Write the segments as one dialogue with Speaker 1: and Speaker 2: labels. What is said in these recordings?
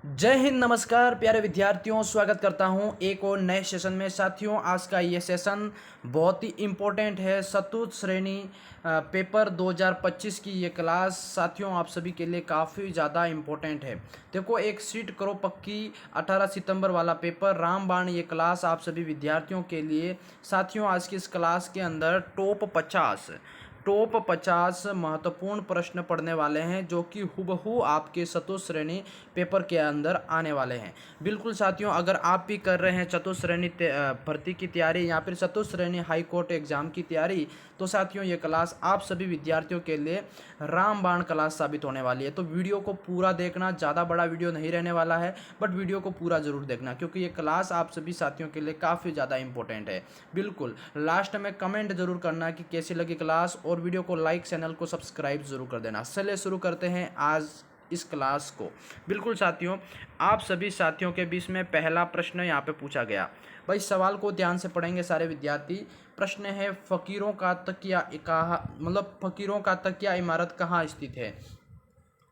Speaker 1: जय हिंद, नमस्कार प्यारे विद्यार्थियों, स्वागत करता हूं एक और नए सेशन में। साथियों, आज का ये सेशन बहुत ही इम्पोर्टेंट है। चतुर्थ श्रेणी पेपर 2025 की ये क्लास साथियों आप सभी के लिए काफ़ी ज़्यादा इम्पोर्टेंट है। देखो, एक सीट करो पक्की 18 सितंबर वाला पेपर रामबाण, ये क्लास आप सभी विद्यार्थियों के लिए। साथियों, आज की इस क्लास के अंदर टॉप 50 महत्वपूर्ण प्रश्न पढ़ने वाले हैं जो कि हुबहू आपके चतुर्थ श्रेणी पेपर के अंदर आने वाले हैं। बिल्कुल साथियों, अगर आप भी कर रहे हैं चतुर्थ श्रेणी भर्ती की तैयारी या फिर चतुर्थ श्रेणी हाई कोर्ट एग्जाम की तैयारी, तो साथियों ये क्लास आप सभी विद्यार्थियों के लिए रामबाण क्लास साबित होने वाली है। तो वीडियो को पूरा देखना, ज़्यादा बड़ा वीडियो नहीं रहने वाला है, बट वीडियो को पूरा जरूर देखना क्योंकि ये क्लास आप सभी साथियों के लिए काफ़ी ज़्यादा इंपॉर्टेंट है। बिल्कुल लास्ट में कमेंट जरूर करना कि कैसी लगी क्लास, और वीडियो को लाइक, चैनल को सब्सक्राइब जरूर कर देना। चलिए शुरू करते हैं आज इस क्लास को। बिल्कुल साथियों, आप सभी साथियों के बीच में पहला प्रश्न यहाँ पे पूछा गया। भाई सवाल को ध्यान से पढ़ेंगे सारे विद्यार्थी। प्रश्न है, फकीरों का तकिया फकीरों का तकिया इमारत कहाँ स्थित है?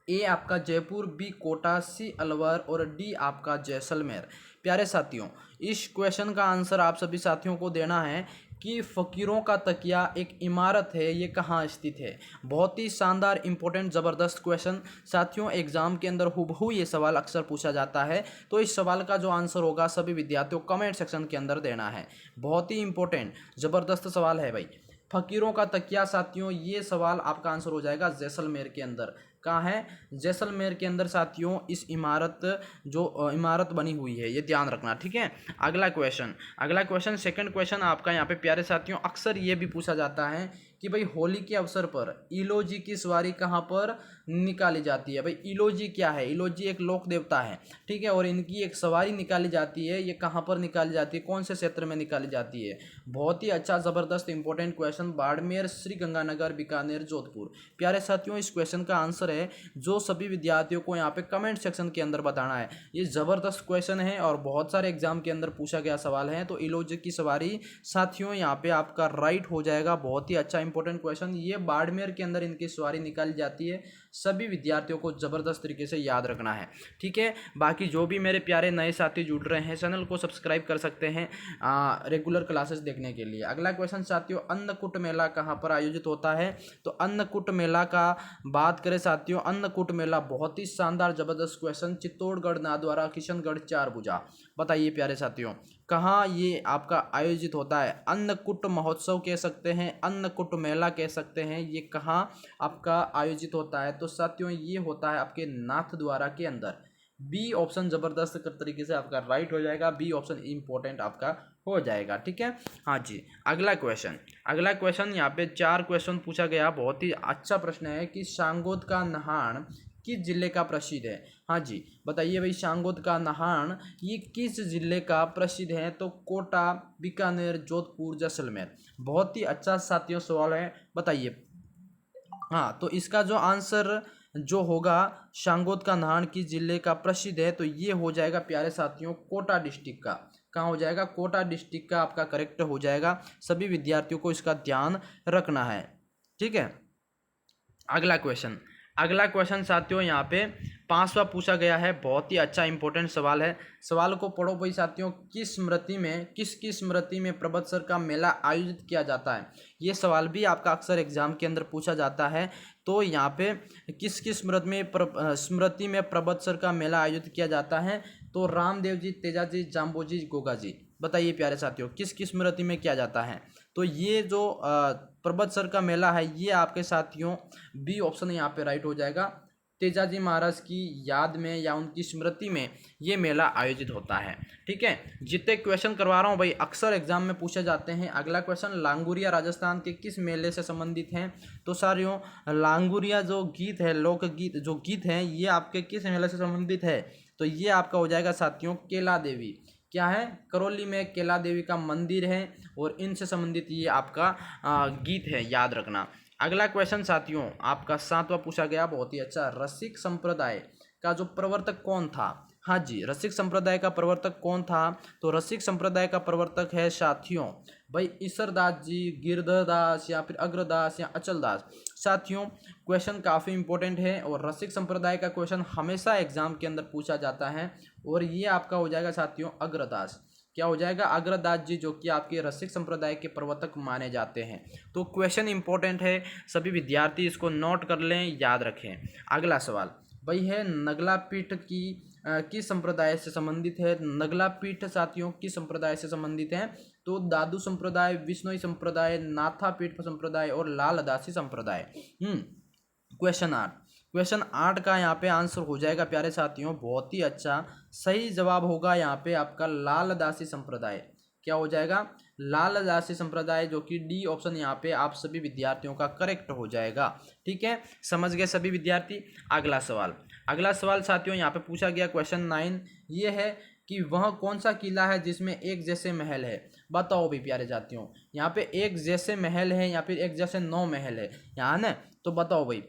Speaker 1: ए आपका जयपुर, बी कोटा, सी अलवर और डी आपका जैसलमेर। प्यारे साथियों, इस क्वेश्चन का आंसर आप सभी साथियों को देना है कि फकीरों का तकिया एक इमारत है, ये कहाँ स्थित है। बहुत ही शानदार, इंपॉर्टेंट, ज़बरदस्त क्वेश्चन साथियों। एग्जाम के अंदर हुबहू ये सवाल अक्सर पूछा जाता है, तो इस सवाल का जो आंसर होगा सभी विद्यार्थियों को कमेंट सेक्शन के अंदर देना है। बहुत ही इंपॉर्टेंट, ज़बरदस्त सवाल है भाई। फकीरों का तकिया साथियों, ये सवाल आपका आंसर हो जाएगा जैसलमेर के अंदर। कहाँ है? जैसलमेर के अंदर साथियों इस इमारत बनी हुई है, ये ध्यान रखना, ठीक है। अगला क्वेश्चन सेकंड क्वेश्चन आपका यहाँ पे प्यारे साथियों, अक्सर ये भी पूछा जाता है कि भाई होली के अवसर पर इलोजी की सवारी कहाँ पर निकाली जाती है। भाई इलोजी क्या है? इलोजी एक लोक देवता है, ठीक है, और इनकी एक सवारी निकाली जाती है। ये कहाँ पर निकाली जाती है, कौन से क्षेत्र में निकाली जाती है? बहुत ही अच्छा, ज़बरदस्त, इंपॉर्टेंट क्वेश्चन। बाड़मेर, श्री गंगानगर, बीकानेर, जोधपुर। प्यारे साथियों, इस क्वेश्चन का आंसर है जो सभी विद्यार्थियों को यहाँ पे कमेंट सेक्शन के अंदर बताना है। ये ज़बरदस्त क्वेश्चन है और बहुत सारे एग्जाम के अंदर पूछा गया सवाल है। तो इलोजी की सवारी साथियों यहाँ पे आपका राइट हो जाएगा। बहुत ही अच्छा इंपॉर्टेंट क्वेश्चन। ये बाड़मेर के अंदर इनकी सवारी निकाली जाती है। सभी विद्यार्थियों को जबरदस्त तरीके से याद रखना है, ठीक है। बाकी जो भी मेरे प्यारे नए साथी जुड़ रहे हैं, चैनल को सब्सक्राइब कर सकते हैं रेगुलर क्लासेस देखने के लिए। अगला क्वेश्चन साथियों, अन्नकूट मेला कहाँ पर आयोजित होता है? तो अन्नकूट मेला का बात करें साथियों, अन्नकूट मेला बहुत ही शानदार, जबरदस्त क्वेश्चन। चित्तौड़गढ़, नाथद्वारा, किशनगढ़, चारभुजा। बताइए प्यारे साथियों, कहाँ ये आपका आयोजित होता है? अन्नकूट महोत्सव कह सकते हैं, अन्नकूट मेला कह सकते हैं। ये कहाँ आपका आयोजित होता है? तो साथियों ये होता है आपके नाथद्वारा के अंदर। बी ऑप्शन जबरदस्त तरीके से आपका राइट हो जाएगा। बी ऑप्शन इंपॉर्टेंट आपका हो जाएगा, ठीक है। हाँ जी, अगला क्वेश्चन यहाँ पे 4 क्वेश्चन पूछा गया। बहुत ही अच्छा प्रश्न है कि सांगोद का नहान किस जिले का प्रसिद्ध है? हाँ जी, बताइए भाई, सांगोद का नहान ये किस जिले का प्रसिद्ध है? तो कोटा, बीकानेर, जोधपुर, जैसलमेर। बहुत ही अच्छा साथियों सवाल है, बताइए। हाँ, तो इसका जो आंसर जो होगा, सांगोद का नहान किस जिले का प्रसिद्ध है, तो ये हो जाएगा प्यारे साथियों कोटा डिस्ट्रिक्ट का। कहाँ हो जाएगा? कोटा डिस्ट्रिक्ट का आपका करेक्ट हो जाएगा। सभी विद्यार्थियों को इसका ध्यान रखना है, ठीक है। अगला क्वेश्चन साथियों यहाँ पे 5वां पूछा गया है। बहुत ही अच्छा इंपॉर्टेंट सवाल है। सवाल को पढ़ो भाई साथियों, किसकी स्मृति में प्रबत्सर का मेला आयोजित किया जाता है? ये सवाल भी आपका अक्सर एग्जाम के अंदर पूछा जाता है। तो यहाँ पे किसकी स्मृति में प्रबत्सर का मेला आयोजित किया जाता है? तो रामदेव जी, तेजाजी, जाम्बोजी, गोगा जी। बताइए प्यारे साथियों, किसकी स्मृति में किया जाता है? तो ये जो प्रबत्सर का मेला है, ये आपके साथियों बी ऑप्शन यहाँ पे राइट हो जाएगा। तेजाजी महाराज की याद में या उनकी स्मृति में ये मेला आयोजित होता है, ठीक है। जितने क्वेश्चन करवा रहा हूँ भाई अक्सर एग्जाम में पूछे जाते हैं। अगला क्वेश्चन, लांगुरिया राजस्थान के किस मेले से संबंधित हैं? तो सारियों लांगुरिया जो गीत है, लोकगीत जो गीत हैं, ये आपके किस मेले से संबंधित है? तो ये आपका हो जाएगा साथियों केला देवी। क्या है? करौली में केला देवी का मंदिर है और इनसे संबंधित ये आपका गीत है, याद रखना। अगला क्वेश्चन साथियों आपका 7वां पूछा गया। बहुत ही अच्छा, रसिक संप्रदाय का जो प्रवर्तक कौन था? हाँ जी, रसिक संप्रदाय का प्रवर्तक कौन था? तो रसिक संप्रदाय का प्रवर्तक है साथियों भाई ईसरदास जी, गिरधरदास या फिर अग्रदास या अचलदास। साथियों क्वेश्चन काफ़ी इंपॉर्टेंट है और रसिक संप्रदाय का क्वेश्चन हमेशा एग्जाम के अंदर पूछा जाता है और ये आपका हो जाएगा साथियों अग्रदास। क्या हो जाएगा? अग्रदास जी, जो कि आपके रसिक संप्रदाय के प्रवर्तक माने जाते हैं। तो क्वेश्चन इंपॉर्टेंट है, सभी विद्यार्थी इसको नोट कर लें, याद रखें। अगला सवाल वही है नगला पीठ किस संप्रदाय से संबंधित है? नगला पीठ साथियों किस संप्रदाय से संबंधित है? तो दादू संप्रदाय, विष्णोई संप्रदाय, नाथा पीठ संप्रदाय और लाल दासी संप्रदाय। क्वेश्चन 8 का यहाँ पे आंसर हो जाएगा प्यारे साथियों, बहुत ही अच्छा। सही जवाब होगा यहाँ पे आपका लाल दासी संप्रदाय। क्या हो जाएगा? लाल दासी संप्रदाय, जो कि डी ऑप्शन यहाँ पे आप सभी विद्यार्थियों का करेक्ट हो जाएगा। ठीक है, समझ गए सभी विद्यार्थी। अगला सवाल साथियों यहाँ पे पूछा गया क्वेश्चन 9, ये है कि वह कौन सा किला है जिसमें एक जैसे महल है? बताओ भी प्यारे साथियों, यहाँ पे एक जैसे महल है या फिर एक जैसे 9 महल है यहाँ ना, तो बताओ भाई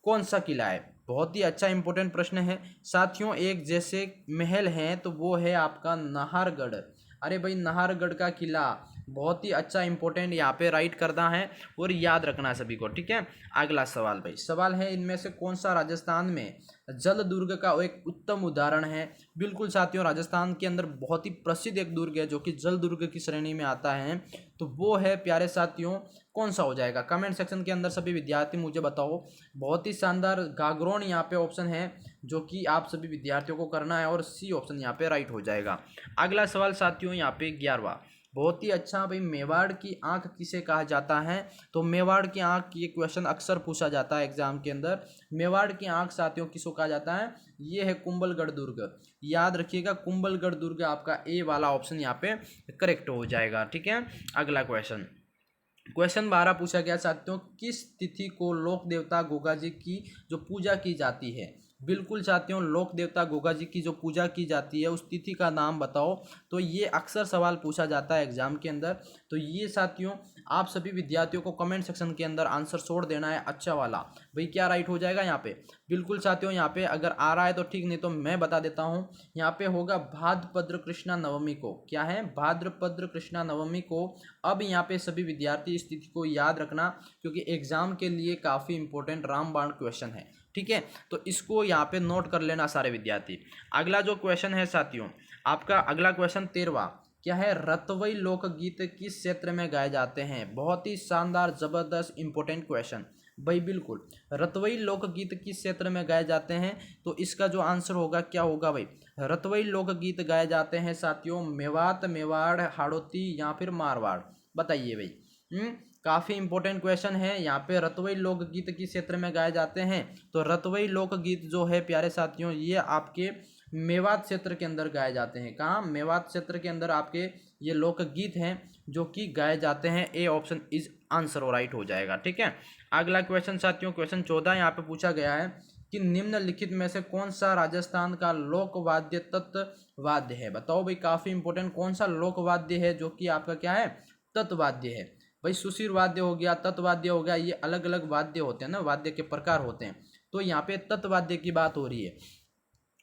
Speaker 1: कौन सा किला है? बहुत ही अच्छा इंपॉर्टेंट प्रश्न है साथियों। एक जैसे महल हैं तो वो है आपका नाहरगढ़। अरे भाई नाहरगढ़ का किला बहुत ही अच्छा इंपॉर्टेंट यहाँ पे राइट करना है और याद रखना है सभी को। ठीक है, अगला सवाल भाई, सवाल है इनमें से कौन सा राजस्थान में जल दुर्ग का एक उत्तम उदाहरण है? बिल्कुल साथियों, राजस्थान के अंदर बहुत ही प्रसिद्ध एक दुर्ग है जो कि जल दुर्ग की श्रेणी में आता है, तो वो है प्यारे साथियों कौन सा हो जाएगा? कमेंट सेक्शन के अंदर सभी विद्यार्थी मुझे बताओ। बहुत ही शानदार गागरोन यहाँ पे ऑप्शन है जो कि आप सभी विद्यार्थियों को करना है और सी ऑप्शन यहाँ पे राइट हो जाएगा। अगला सवाल साथियों यहाँ पे 11वां, बहुत ही अच्छा भाई, मेवाड़ की आंख किसे कहा जाता है? तो मेवाड़ की आंख, ये क्वेश्चन अक्सर पूछा जाता है एग्जाम के अंदर। मेवाड़ की आंख साथियों किसको कहा जाता है? ये है कुंभलगढ़ दुर्ग। याद रखिएगा, कुंभलगढ़ दुर्ग आपका ए वाला ऑप्शन यहाँ पे करेक्ट हो जाएगा। ठीक है, अगला क्वेश्चन 12 पूछा गया साथियों, किस तिथि को लोक देवता गोगा जी की जो पूजा की जाती है? बिल्कुल साथियों, लोक देवता गोगा जी की जो पूजा की जाती है उस तिथि का नाम बताओ। तो ये अक्सर सवाल पूछा जाता है एग्जाम के अंदर। तो ये साथियों आप सभी विद्यार्थियों को कमेंट सेक्शन के अंदर आंसर छोड़ देना है अच्छा वाला। भाई क्या राइट हो जाएगा यहाँ पे? बिल्कुल साथियों, यहाँ पे अगर आ रहा है तो ठीक, नहीं तो मैं बता देता हूँ। यहाँ पे होगा भाद्रपद कृष्णा नवमी को। क्या है? भाद्रपद कृष्णा नवमी को। अब यहाँ पे सभी विद्यार्थी इस तिथि को याद रखना क्योंकि एग्जाम के लिए काफ़ी इंपॉर्टेंट रामबाण क्वेश्चन है। ठीक है, तो इसको यहाँ पे नोट कर लेना सारे विद्यार्थी। अगला जो क्वेश्चन है साथियों आपका, अगला क्वेश्चन 13वां, क्या है? रतवई लोकगीत किस क्षेत्र में गाए जाते हैं? बहुत ही शानदार जबरदस्त इंपॉर्टेंट क्वेश्चन भाई। बिल्कुल, रतवई लोकगीत किस क्षेत्र में गाए जाते हैं? तो इसका जो आंसर होगा क्या होगा भाई? रतवई लोकगीत गाए जाते हैं साथियों मेवात, मेवाड़, हाड़ौती या फिर मारवाड़। बताइए भाई। काफ़ी इंपॉर्टेंट क्वेश्चन है यहाँ पे। रतवई लोकगीत किस क्षेत्र में गाए जाते हैं? तो रतवई लोकगीत जो है प्यारे साथियों ये आपके मेवात क्षेत्र के अंदर गाए जाते हैं। कहाँ? मेवात क्षेत्र के अंदर आपके ये लोकगीत हैं जो कि गाए जाते हैं। A option is answer right हो जाएगा। ठीक है, अगला क्वेश्चन साथियों क्वेश्चन 14 यहाँ पे पूछा गया है कि निम्नलिखित में से कौन सा राजस्थान का लोकवाद्य तत्वाद्य है? बताओ भाई, काफ़ी इंपॉर्टेंट, कौन सा लोकवाद्य है जो कि आपका क्या है? तत्वाद्य है। भाई सुशीर वाद्य हो गया, तत्वाद्य हो गया, ये अलग अलग वाद्य होते हैं ना, वाद्य के प्रकार होते हैं। तो यहाँ पे तत्वाद्य की बात हो रही है।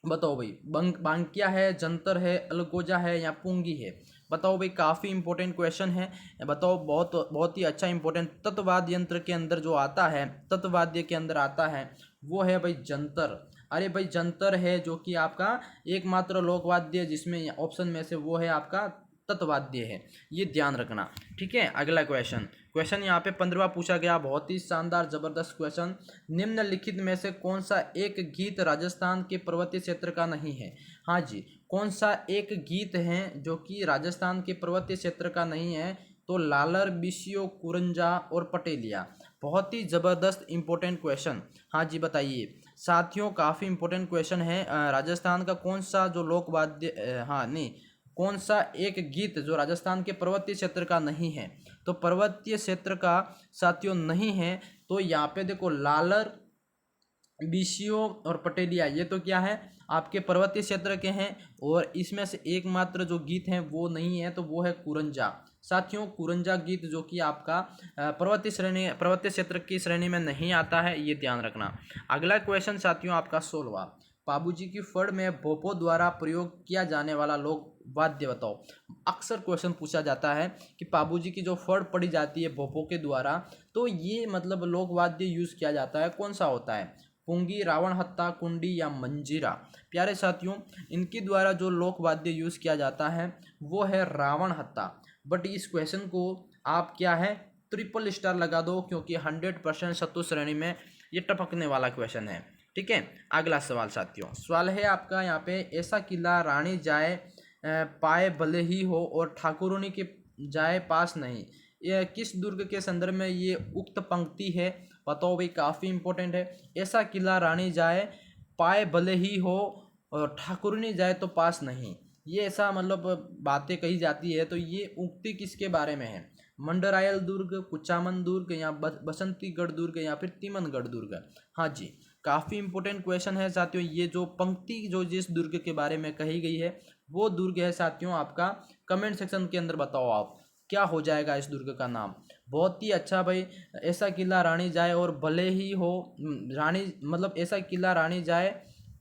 Speaker 1: बताओ भाई, बांकिया है, जंतर है, अलगोजा है या पुंगी है? बताओ भाई, काफ़ी इंपॉर्टेंट क्वेश्चन है। बताओ, बहुत बहुत ही अच्छा इंपॉर्टेंट। तत्वाद्य यंत्र के अंदर जो आता है, तत्वाद्य के अंदर आता है वो है भाई जंतर। अरे भाई जंतर है जो कि आपका एकमात्र लोकवाद्य जिसमें ऑप्शन में से वो है आपका तत्वाद्य है, ये ध्यान रखना। ठीक है, अगला क्वेश्चन यहाँ पे 15वां पूछा गया, बहुत ही शानदार जबरदस्त क्वेश्चन। निम्नलिखित में से कौन सा एक गीत राजस्थान के पर्वतीय क्षेत्र का नहीं है? हाँ जी, कौन सा एक गीत है जो कि राजस्थान के पर्वतीय क्षेत्र का नहीं है? तो लालर, बिशियो, कुरंजा और पटेलिया। बहुत ही जबरदस्त इंपॉर्टेंट क्वेश्चन। हाँ जी बताइए साथियों, काफ़ी इंपॉर्टेंट क्वेश्चन है। राजस्थान का कौन सा जो लोकवाद्य, हाँ नहीं, कौन सा एक गीत जो राजस्थान के पर्वतीय क्षेत्र का नहीं है? तो पर्वतीय क्षेत्र का साथियों नहीं है तो यहाँ पे देखो लालर, बिशियो और पटेलिया, ये तो क्या है? आपके पर्वतीय क्षेत्र के हैं। और इसमें से एकमात्र जो गीत है वो नहीं है तो वो है कुरंजा। साथियों कुरंजा गीत जो कि आपका पर्वतीय क्षेत्र की श्रेणी में नहीं आता है, ये ध्यान रखना। अगला क्वेश्चन साथियों आपका 16वां पाबूजी की फड़ में भोपो द्वारा प्रयोग किया जाने वाला लोक वाद्य बताओ। अक्सर क्वेश्चन पूछा जाता है कि पाबूजी की जो फड़ पड़ी जाती है भोपो के द्वारा, तो ये मतलब लोक वाद्य यूज किया जाता है, कौन सा होता है? पुंगी, रावण हत्ता, कुंडी या मंजीरा। प्यारे साथियों, इनके द्वारा जो लोक वाद्य यूज किया जाता है वो है रावण हत्ता। बट इस क्वेश्चन को आप क्या है, ट्रिपल स्टार लगा दो, क्योंकि 100% शत्रु श्रेणी में ये टपकने वाला क्वेश्चन है। ठीक है, अगला सवाल साथियों, सवाल है आपका यहाँ पे, ऐसा किला रानी जाए पाए भले ही हो और ठाकुरानी के जाए पास नहीं, यह किस दुर्ग के संदर्भ में ये उक्त पंक्ति है? बताओ भाई, काफ़ी इंपॉर्टेंट है। ऐसा किला रानी जाए पाए भले ही हो और ठाकुरानी जाए तो पास नहीं, ये ऐसा मतलब बातें कही जाती है, तो ये उक्ति किसके बारे में है? मंडरायल दुर्ग, कुचामन दुर्ग या बसंतीगढ़ दुर्ग या फिर तिमनगढ़ दुर्ग? हाँ जी, काफ़ी इंपॉर्टेंट क्वेश्चन है साथियों। ये जो पंक्ति जो जिस दुर्ग के बारे में कही गई है वो दुर्ग है साथियों आपका, कमेंट सेक्शन के अंदर बताओ आप क्या हो जाएगा इस दुर्ग का नाम। बहुत ही अच्छा भाई, ऐसा किला रानी जाए और भले ही हो, रानी मतलब ऐसा किला रानी जाए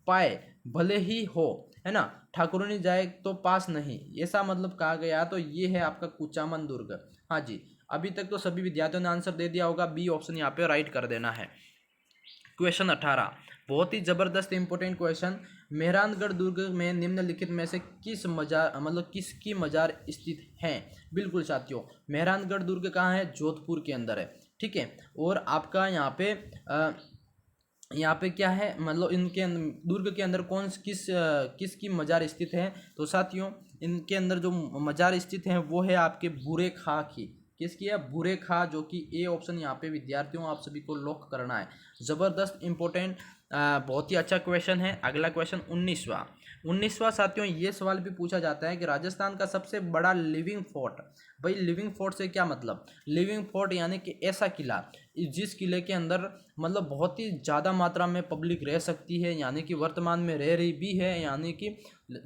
Speaker 1: पाए भले ही हो, है ना, ठाकुरानी जाए तो पास नहीं, ऐसा मतलब कहा गया। तो ये है आपका कुचामन दुर्ग। हाँ जी, अभी तक तो सभी विद्यार्थियों ने आंसर दे दिया होगा, बी ऑप्शन यहाँ पे राइट कर देना है। क्वेश्चन 18, बहुत ही जबरदस्त इंपॉर्टेंट क्वेश्चन, मेहरानगढ़ दुर्ग में निम्नलिखित में से किस मजार मतलब किसकी मजार स्थित है? बिल्कुल साथियों, मेहरानगढ़ दुर्ग कहाँ है? जोधपुर के अंदर है। ठीक है, और आपका यहाँ पे क्या है, मतलब इनके दुर्ग के अंदर किसकी मजार स्थित है? तो साथियों, इनके अंदर जो मजार स्थित है वो है आपके बुरे खां की। किसकी है? बुरे खां, जो कि ए ऑप्शन यहाँ पे विद्यार्थियों आप सभी को लॉक करना है। जबरदस्त इंपॉर्टेंट, बहुत ही अच्छा क्वेश्चन है। अगला क्वेश्चन 19वां साथियों, ये सवाल भी पूछा जाता है कि राजस्थान का सबसे बड़ा लिविंग फोर्ट। भाई लिविंग फोर्ट से क्या मतलब? लिविंग फोर्ट यानी कि ऐसा किला जिस किले के अंदर मतलब बहुत ही ज़्यादा मात्रा में पब्लिक रह सकती है, यानी कि वर्तमान में रह रही भी है, यानी कि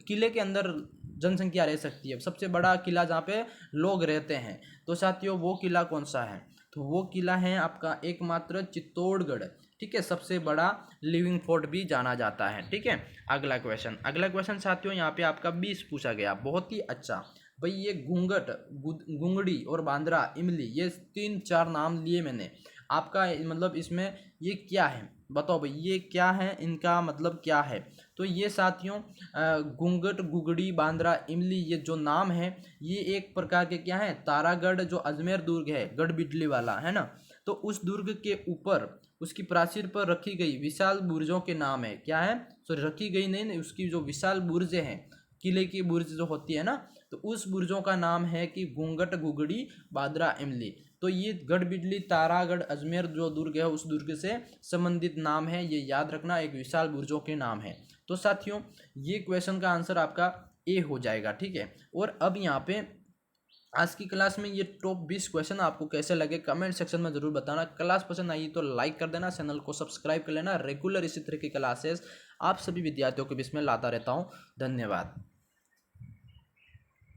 Speaker 1: किले के अंदर जनसंख्या रह सकती है, सबसे बड़ा किला जहाँ पे लोग रहते हैं। तो साथियों वो किला कौन सा है? तो वो किला है आपका एकमात्र चित्तौड़गढ़। ठीक है, सबसे बड़ा लिविंग फोर्ट भी जाना जाता है। ठीक है, अगला क्वेश्चन साथियों, यहाँ पे आपका 20 पूछा गया, बहुत ही अच्छा। भाई ये घूंघट, घुंगड़ी और बांद्रा, इमली, ये 3-4 नाम लिए मैंने, आपका मतलब इसमें ये क्या है? बताओ भाई ये क्या है, इनका मतलब क्या है? तो ये साथियों घूंघट, गुगड़ी, बांद्रा, इमली, ये जो नाम है ये एक प्रकार के क्या है, तारागढ़ जो अजमेर दुर्ग है, गढ़ बिजली वाला, है ना, तो उस दुर्ग के ऊपर उसकी प्राचीर पर रखी गई विशाल बुर्जों के नाम है। क्या है? सॉरी, रखी गई नहीं, उसकी जो विशाल बुर्जें हैं, किले की बुर्ज जो होती है ना, तो उस बुर्जों का नाम है कि घूंघट, गुगड़ी, बांद्रा, इमली। तो ये गढ़ बिजली, तारागढ़, अजमेर जो दुर्ग है उस दुर्ग से संबंधित नाम है, ये याद रखना, एक विशाल बुर्जों के नाम है। तो साथियों ये क्वेश्चन का आंसर आपका ए हो जाएगा। ठीक है, और अब यहाँ पे आज की क्लास में ये टॉप 20 क्वेश्चन आपको कैसे लगे कमेंट सेक्शन में जरूर बताना। क्लास पसंद आई तो लाइक कर देना, चैनल को सब्सक्राइब कर लेना। रेगुलर इसी तरह की क्लासेस आप सभी विद्यार्थियों के बीच में लाता रहता हूँ। धन्यवाद।